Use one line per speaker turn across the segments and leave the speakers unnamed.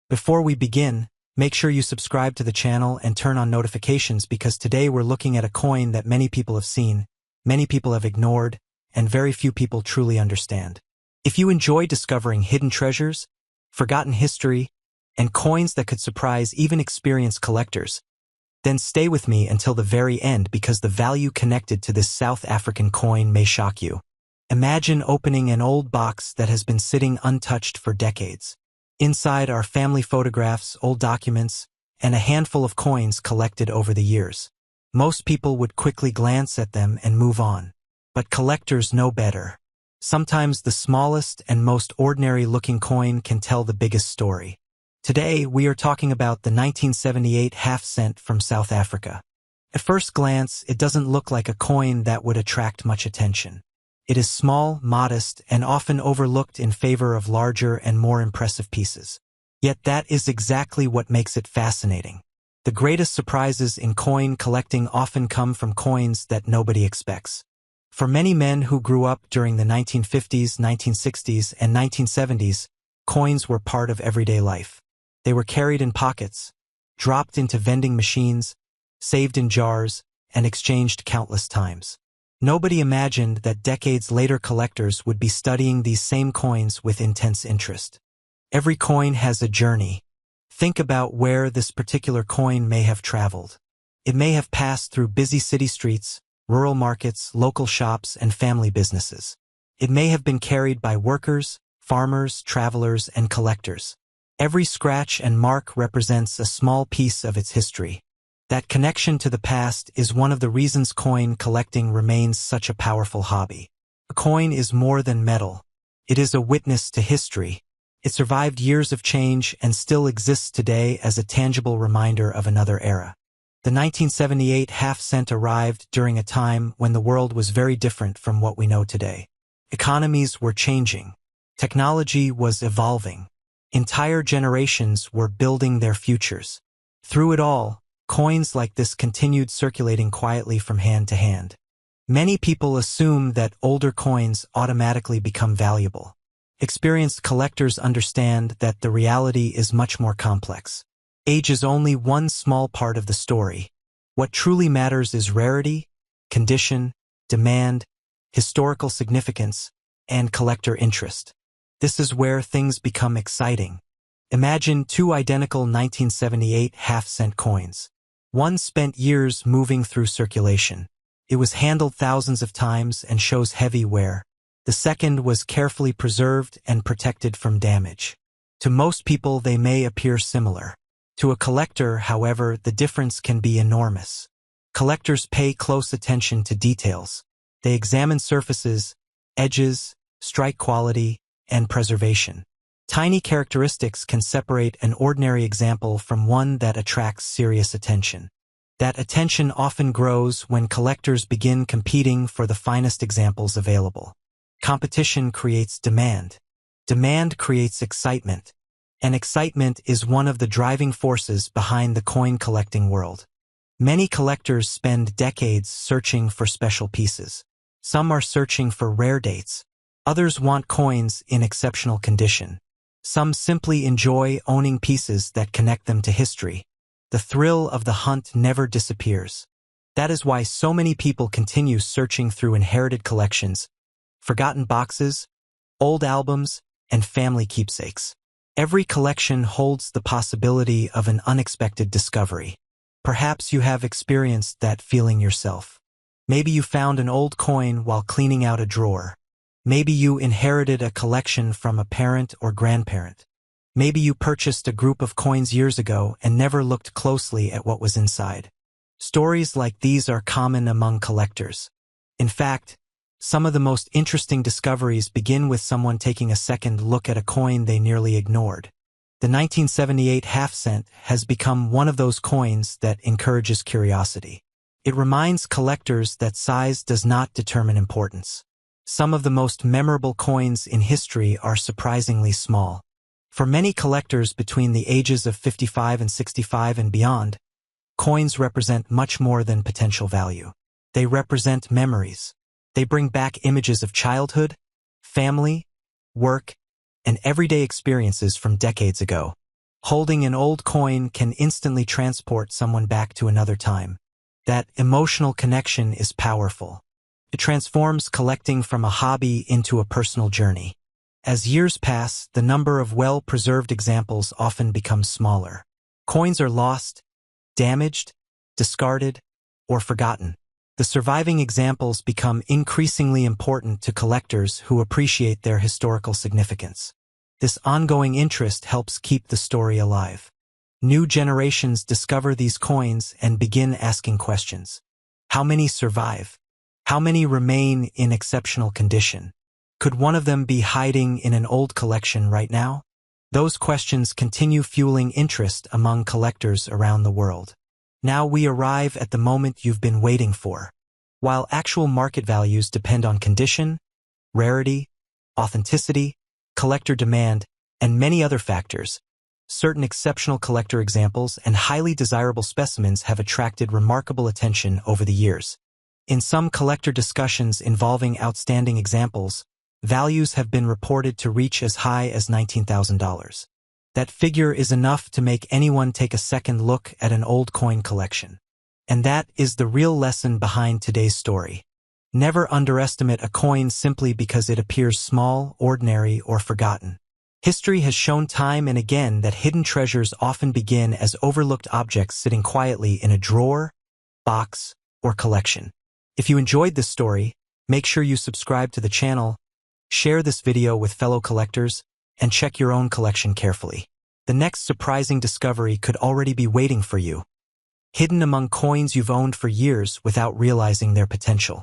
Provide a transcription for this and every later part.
Before we begin, make sure you subscribe to the channel and turn on notifications because today we're looking at a coin that many people have seen, many people have ignored, and very few people truly understand. If you enjoy discovering hidden treasures, forgotten history, and coins that could surprise even experienced collectors, then stay with me until the very end because the value connected to this South African coin may shock you. Imagine opening an old box that has been sitting untouched for decades. Inside are family photographs, old documents, and a handful of coins collected over the years. Most people would quickly glance at them and move on. But collectors know better. Sometimes the smallest and most ordinary-looking coin can tell the biggest story. Today, we are talking about the 1978 half-cent from South Africa. At first glance, it doesn't look like a coin that would attract much attention. It is small, modest, and often overlooked in favor of larger and more impressive pieces. Yet that is exactly what makes it fascinating. The greatest surprises in coin collecting often come from coins that nobody expects. For many men who grew up during the 1950s, 1960s, and 1970s, coins were part of everyday life. They were carried in pockets, dropped into vending machines, saved in jars, and exchanged countless times. Nobody imagined that decades later collectors would be studying these same coins with intense interest. Every coin has a journey. Think about where this particular coin may have traveled. It may have passed through busy city streets, rural markets, local shops, and family businesses. It may have been carried by workers, farmers, travelers, and collectors. Every scratch and mark represents a small piece of its history. That connection to the past is one of the reasons coin collecting remains such a powerful hobby. A coin is more than metal. It is a witness to history. It survived years of change and still exists today as a tangible reminder of another era. The 1978 half-cent arrived during a time when the world was very different from what we know today. Economies were changing. Technology was evolving. Entire generations were building their futures. Through it all, coins like this continued circulating quietly from hand to hand. Many people assume that older coins automatically become valuable. Experienced collectors understand that the reality is much more complex. Age is only one small part of the story. What truly matters is rarity, condition, demand, historical significance, and collector interest. This is where things become exciting. Imagine two identical 1978 half-cent coins. One spent years moving through circulation. It was handled thousands of times and shows heavy wear. The second was carefully preserved and protected from damage. To most people, they may appear similar. To a collector, however, the difference can be enormous. Collectors pay close attention to details. They examine surfaces, edges, strike quality, and preservation. Tiny characteristics can separate an ordinary example from one that attracts serious attention. That attention often grows when collectors begin competing for the finest examples available. Competition creates demand. Demand creates excitement. And excitement is one of the driving forces behind the coin collecting world. Many collectors spend decades searching for special pieces. Some are searching for rare dates. Others want coins in exceptional condition. Some simply enjoy owning pieces that connect them to history. The thrill of the hunt never disappears. That is why so many people continue searching through inherited collections, forgotten boxes, old albums, and family keepsakes. Every collection holds the possibility of an unexpected discovery. Perhaps you have experienced that feeling yourself. Maybe you found an old coin while cleaning out a drawer. Maybe you inherited a collection from a parent or grandparent. Maybe you purchased a group of coins years ago and never looked closely at what was inside. Stories like these are common among collectors. In fact, some of the most interesting discoveries begin with someone taking a second look at a coin they nearly ignored. The 1978 half-cent has become one of those coins that encourages curiosity. It reminds collectors that size does not determine importance. Some of the most memorable coins in history are surprisingly small. For many collectors between the ages of 55 and 65 and beyond, coins represent much more than potential value. They represent memories. They bring back images of childhood, family, work, and everyday experiences from decades ago. Holding an old coin can instantly transport someone back to another time. That emotional connection is powerful. It transforms collecting from a hobby into a personal journey. As years pass, the number of well-preserved examples often becomes smaller. Coins are lost, damaged, discarded, or forgotten. The surviving examples become increasingly important to collectors who appreciate their historical significance. This ongoing interest helps keep the story alive. New generations discover these coins and begin asking questions. How many survive? How many remain in exceptional condition? Could one of them be hiding in an old collection right now? Those questions continue fueling interest among collectors around the world. Now we arrive at the moment you've been waiting for. While actual market values depend on condition, rarity, authenticity, collector demand, and many other factors, certain exceptional collector examples and highly desirable specimens have attracted remarkable attention over the years. In some collector discussions involving outstanding examples, values have been reported to reach as high as $19,000. That figure is enough to make anyone take a second look at an old coin collection. And that is the real lesson behind today's story. Never underestimate a coin simply because it appears small, ordinary, or forgotten. History has shown time and again that hidden treasures often begin as overlooked objects sitting quietly in a drawer, box, or collection. If you enjoyed this story, make sure you subscribe to the channel, share this video with fellow collectors, and check your own collection carefully. The next surprising discovery could already be waiting for you, hidden among coins you've owned for years without realizing their potential.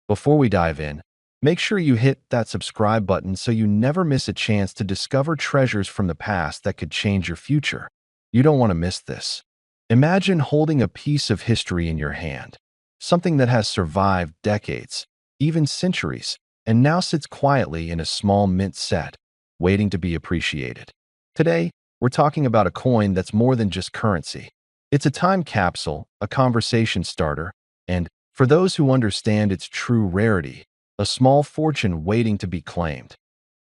Before we dive in, make sure you hit that subscribe button so you never miss a chance to discover treasures from the past that could change your future. You don't want to miss this. Imagine holding a piece of history in your hand, something that has survived decades, even centuries, and now sits quietly in a small mint set, waiting to be appreciated. Today, we're talking about a coin that's more than just currency. It's a time capsule, a conversation starter, and, for those who understand its true rarity, a small fortune waiting to be claimed.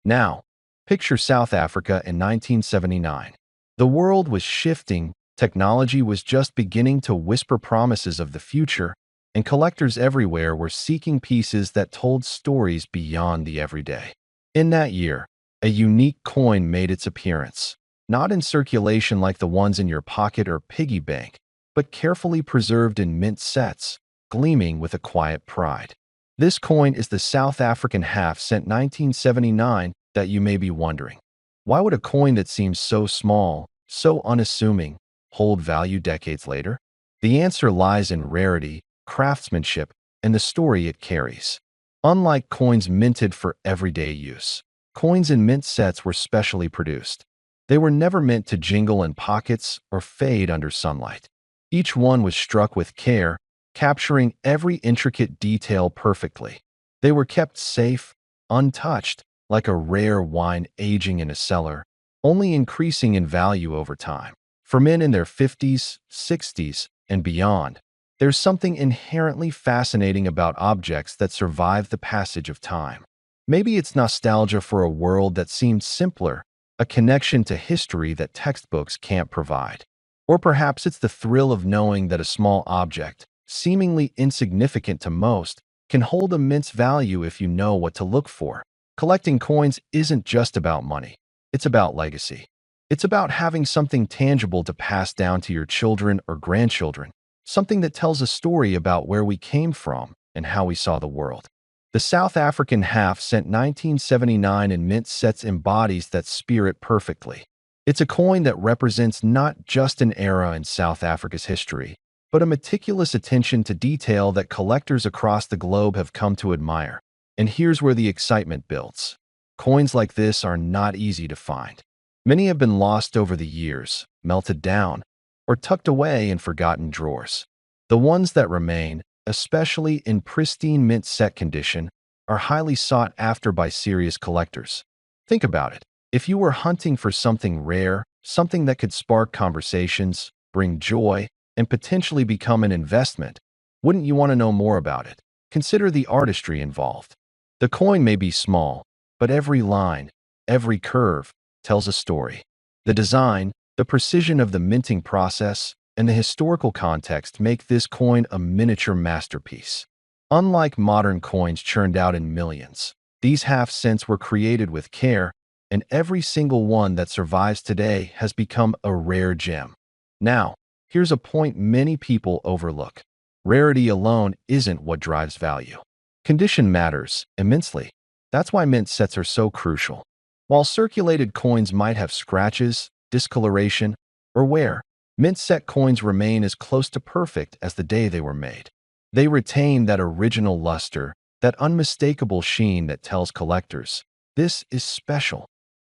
Now, picture South Africa in 1979. The world was shifting, technology was just beginning to whisper promises of the future, and collectors everywhere were seeking pieces that told stories beyond the everyday. In that year, a unique coin made its appearance, not in circulation like the ones in your pocket or piggy bank, but carefully preserved in mint sets, gleaming with a quiet pride. This coin is the South African half-cent 1979 that you may be wondering. Why would a coin that seems so small, so unassuming, hold value decades later? The answer lies in rarity, craftsmanship, and the story it carries. Unlike coins minted for everyday use, coins in mint sets were specially produced. They were never meant to jingle in pockets or fade under sunlight. Each one was struck with care, capturing every intricate detail perfectly. They were kept safe, untouched, like a rare wine aging in a cellar, only increasing in value over time. For men in their 50s, 60s, and beyond, there's something inherently fascinating about objects that survive the passage of time. Maybe it's nostalgia for a world that seemed simpler, a connection to history that textbooks can't provide. Or perhaps it's the thrill of knowing that a small object, seemingly insignificant to most, can hold immense value if you know what to look for. Collecting coins isn't just about money. It's about legacy. It's about having something tangible to pass down to your children or grandchildren, something that tells a story about where we came from and how we saw the world. The South African half-cent 1979 in mint sets embodies that spirit perfectly. It's a coin that represents not just an era in South Africa's history, but a meticulous attention to detail that collectors across the globe have come to admire. And here's where the excitement builds. Coins like this are not easy to find. Many have been lost over the years, melted down, or tucked away in forgotten drawers. The ones that remain, especially in pristine mint set condition, are highly sought after by serious collectors. Think about it. If you were hunting for something rare, something that could spark conversations, bring joy, and potentially become an investment, wouldn't you want to know more about it? Consider the artistry involved. The coin may be small, but every line, every curve, tells a story. The design, The precision of the minting process and the historical context make this coin a miniature masterpiece. Unlike modern coins churned out in millions, these half-cents were created with care, and every single one that survives today has become a rare gem. Now, here's a point many people overlook. Rarity alone isn't what drives value. Condition matters immensely. That's why mint sets are so crucial. While circulated coins might have scratches, discoloration, or wear, mint set coins remain as close to perfect as the day they were made. They retain that original luster, that unmistakable sheen that tells collectors, this is special.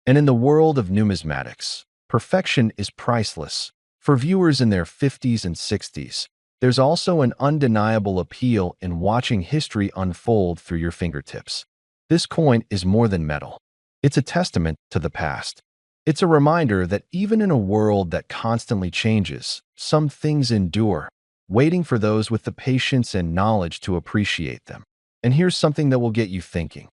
And in the world of numismatics, perfection is priceless. For viewers in their 50s and 60s, there's also an undeniable appeal in watching history unfold through your fingertips. This coin is more than metal. It's a testament to the past. It's a reminder that even in a world that constantly changes, some things endure, waiting for those with the patience and knowledge to appreciate them. And here's something that will get you thinking.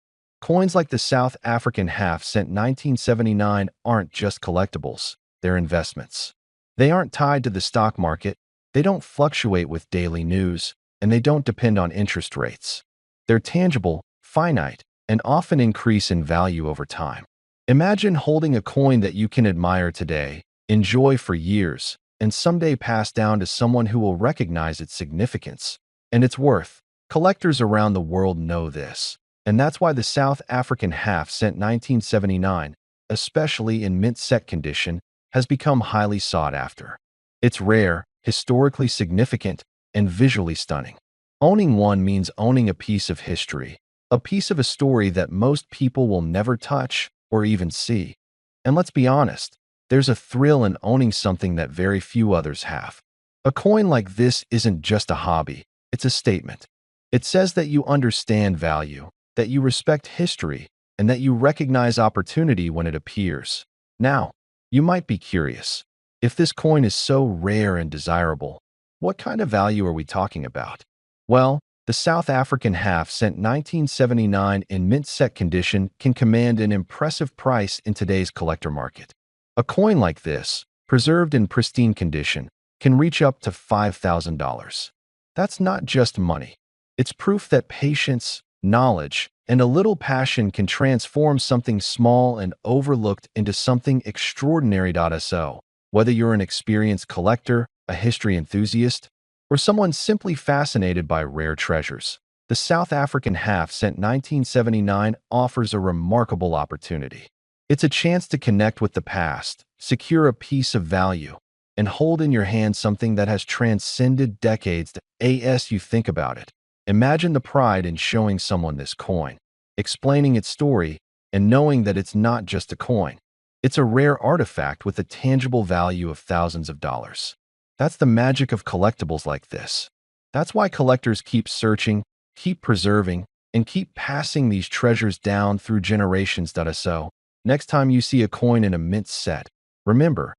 Coins like the South African half-cent 1979 aren't just collectibles, they're investments. They aren't tied to the stock market, they don't fluctuate with daily news, and they don't depend on interest rates. They're tangible, finite, and often increase in value over time. Imagine holding a coin that you can admire today, enjoy for years, and someday pass down to someone who will recognize its significance and its worth. Collectors around the world know this, and that's why the South African half-cent 1979, especially in mint set condition, has become highly sought after. It's rare, historically significant, and visually stunning. Owning one means owning a piece of history, a piece of a story that most people will never touch or even see. And let's be honest, there's a thrill in owning something that very few others have. A coin like this isn't just a hobby, it's a statement. It says that you understand value, that you respect history, and that you recognize opportunity when it appears. Now, you might be curious, if this coin is so rare and desirable, what kind of value are we talking about? Well, the South African half-cent 1979 in mint set condition can command an impressive price in today's collector market. A coin like this, preserved in pristine condition, can reach up to $5,000. That's not just money. It's proof that patience, knowledge, and a little passion can transform something small and overlooked into something extraordinary. So, whether you're an experienced collector, a history enthusiast, or someone simply fascinated by rare treasures, the South African half-cent 1979 offers a remarkable opportunity. It's a chance to connect with the past, secure a piece of value, and hold in your hand something that has transcended decades. As you think about it, imagine the pride in showing someone this coin, explaining its story, and knowing that it's not just a coin. It's a rare artifact with a tangible value of thousands of dollars. That's the magic of collectibles like this. That's why collectors keep searching, keep preserving, and keep passing these treasures down through generations. So, next time you see a coin in a mint set, remember,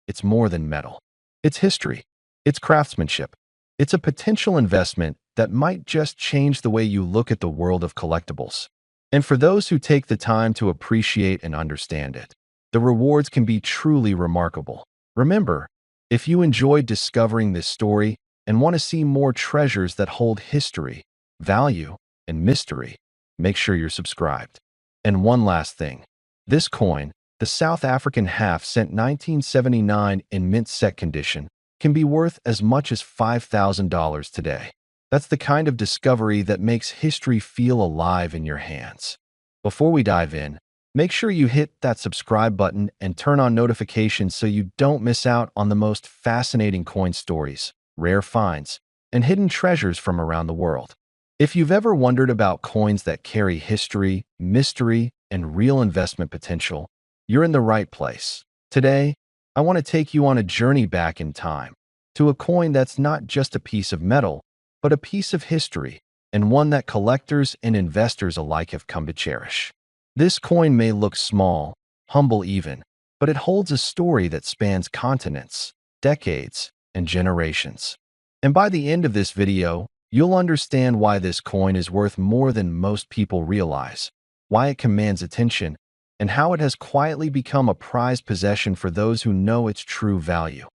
it's more than metal. It's history. It's craftsmanship. It's a potential investment that might just change the way you look at the world of collectibles. And for those who take the time to appreciate and understand it, the rewards can be truly remarkable. Remember, if you enjoyed discovering this story and want to see more treasures that hold history, value, and mystery, make sure you're subscribed. And one last thing, this coin, the South African half-cent 1979 in mint set condition, can be worth as much as $5,000 today. That's the kind of discovery that makes history feel alive in your hands. Before we dive in, make sure you hit that subscribe button and turn on notifications so you don't miss out on the most fascinating coin stories, rare finds, and hidden treasures from around the world. If you've ever wondered about coins that carry history, mystery, and real investment potential, you're in the right place. Today, I want to take you on a journey back in time to a coin that's not just a piece of metal, but a piece of history, and one that collectors and investors alike have come to cherish. This coin may look small, humble even, but it holds a story that spans continents, decades, and generations. And by the end of this video, you'll understand why this coin is worth more than most people realize, why it commands attention, and how it has quietly become a prized possession for those who know its true value.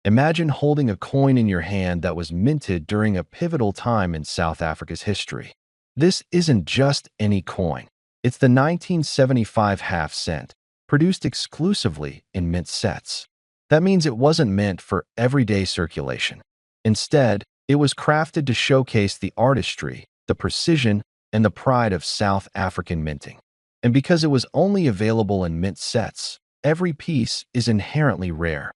Imagine holding a coin in your hand that was minted during a pivotal time in South Africa's history. This isn't just any coin. It's the 1975 half cent, produced exclusively in mint sets. That means it wasn't meant for everyday circulation. Instead, it was crafted to showcase the artistry, the precision, and the pride of South African minting. And because it was only available in mint sets, every piece is inherently rare.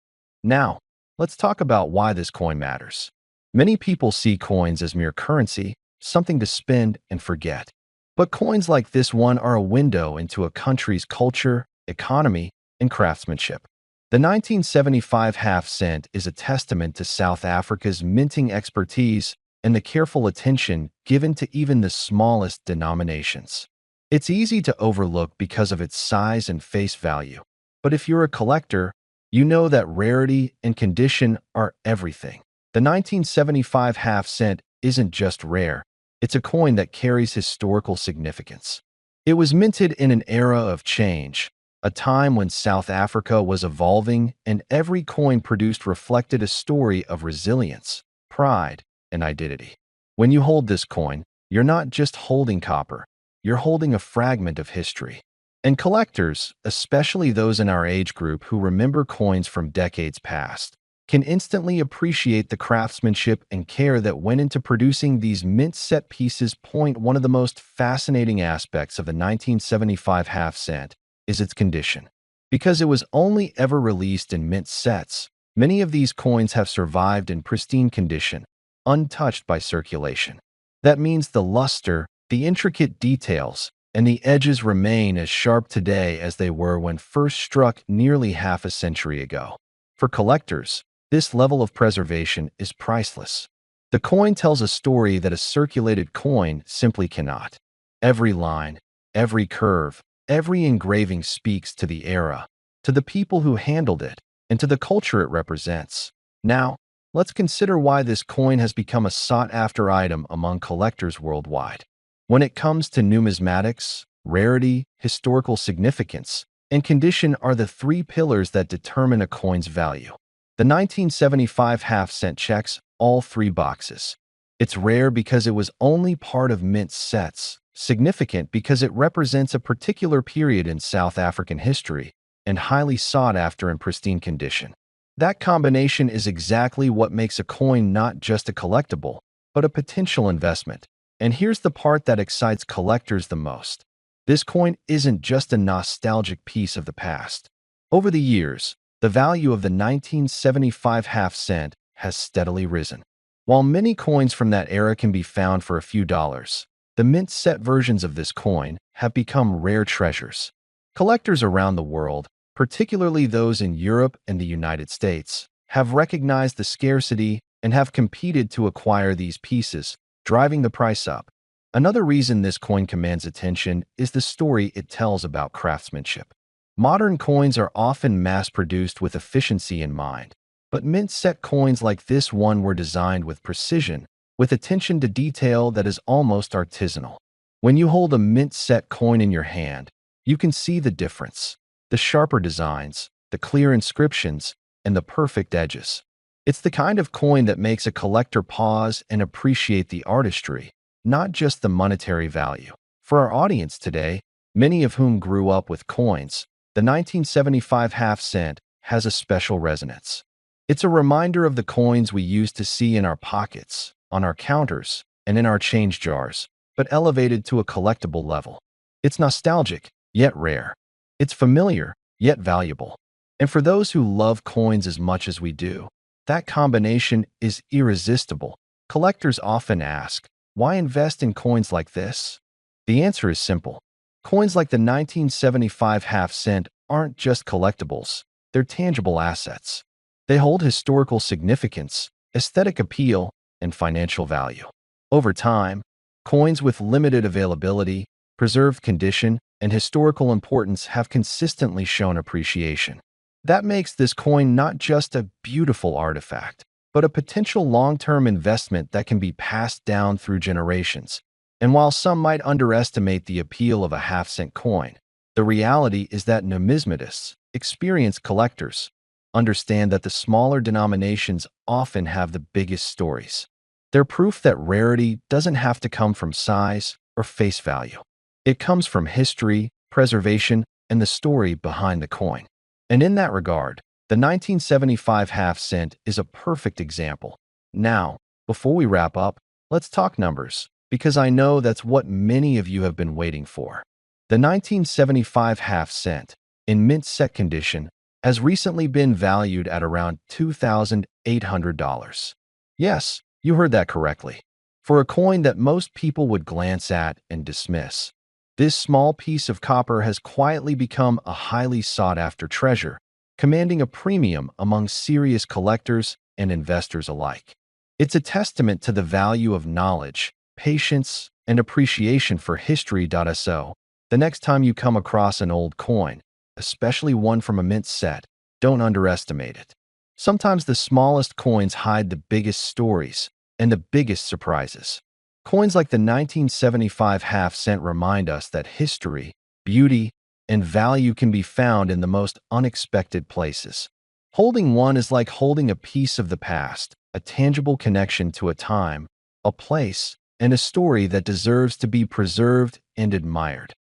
Now, let's talk about why this coin matters. Many people see coins as mere currency, something to spend and forget. But coins like this one are a window into a country's culture, economy, and craftsmanship. The 1975 half cent is a testament to South Africa's minting expertise and the careful attention given to even the smallest denominations. It's easy to overlook because of its size and face value. But if you're a collector, you know that rarity and condition are everything. The 1975 half cent isn't just rare, it's a coin that carries historical significance. It was minted in an era of change, a time when South Africa was evolving and every coin produced reflected a story of resilience, pride, and identity. When you hold this coin, you're not just holding copper, you're holding a fragment of history. And collectors, especially those in our age group who remember coins from decades past, can instantly appreciate the craftsmanship and care that went into producing these mint set pieces. One of the most fascinating aspects of the 1975 half cent is its condition. Because it was only ever released in mint sets, many of these coins have survived in pristine condition, untouched by circulation. That means the luster, the intricate details, and the edges remain as sharp today as they were when first struck nearly half a century ago. For collectors, this level of preservation is priceless. The coin tells a story that a circulated coin simply cannot. Every line, every curve, every engraving speaks to the era, to the people who handled it, and to the culture it represents. Now, let's consider why this coin has become a sought-after item among collectors worldwide. When it comes to numismatics, rarity, historical significance, and condition are the three pillars that determine a coin's value. The 1975 half cent checks all three boxes. It's rare because it was only part of mint sets, significant because it represents a particular period in South African history, and highly sought after in pristine condition. That combination is exactly what makes a coin not just a collectible, but a potential investment. And here's the part that excites collectors the most. This coin isn't just a nostalgic piece of the past. Over the years, the value of the 1975 half cent has steadily risen. While many coins from that era can be found for a few dollars, the mint set versions of this coin have become rare treasures. Collectors around the world, particularly those in Europe and the United States, have recognized the scarcity and have competed to acquire these pieces, driving the price up. Another reason this coin commands attention is the story it tells about craftsmanship. Modern coins are often mass-produced with efficiency in mind, but mint-set coins like this one were designed with precision, with attention to detail that is almost artisanal. When you hold a mint-set coin in your hand, you can see the difference: the sharper designs, the clear inscriptions, and the perfect edges. It's the kind of coin that makes a collector pause and appreciate the artistry, not just the monetary value. For our audience today, many of whom grew up with coins, the 1975 half cent has a special resonance. It's a reminder of the coins we used to see in our pockets, on our counters, and in our change jars, but elevated to a collectible level. It's nostalgic, yet rare. It's familiar, yet valuable. And for those who love coins as much as we do, that combination is irresistible. Collectors often ask, why invest in coins like this? The answer is simple. Coins like the 1975 half cent aren't just collectibles, they're tangible assets. They hold historical significance, aesthetic appeal, and financial value. Over time, coins with limited availability, preserved condition, and historical importance have consistently shown appreciation. That makes this coin not just a beautiful artifact, but a potential long-term investment that can be passed down through generations. And while some might underestimate the appeal of a half-cent coin, The reality is that numismatists, experienced collectors, understand that the smaller denominations often have the biggest stories. They're proof that rarity doesn't have to come from size or face value. It comes from history, preservation, and the story behind the coin. And in that regard, the 1975 half cent is a perfect example. Now, before we wrap up, let's talk numbers, because I know that's what many of you have been waiting for. The 1975 half cent, in mint set condition, has recently been valued at around $2,800. Yes, you heard that correctly. For a coin that most people would glance at and dismiss, this small piece of copper has quietly become a highly sought-after treasure, commanding a premium among serious collectors and investors alike. It's a testament to the value of knowledge, patience, and appreciation for history.so. The next time you come across an old coin, especially one from a mint set, don't underestimate it. Sometimes the smallest coins hide the biggest stories and the biggest surprises. Coins like the 1975 half cent remind us that history, beauty, and value can be found in the most unexpected places. Holding one is like holding a piece of the past, a tangible connection to a time, a place, and a story that deserves to be preserved and admired.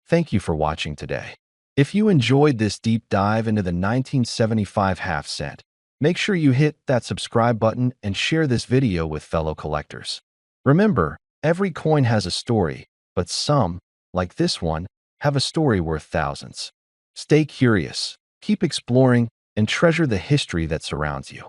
Thank you for watching today. If you enjoyed this deep dive into the 1975 half cent, make sure you hit that subscribe button and share this video with fellow collectors. Remember, every coin has a story, but some, like this one, have a story worth thousands. Stay curious, keep exploring, and treasure the history that surrounds you.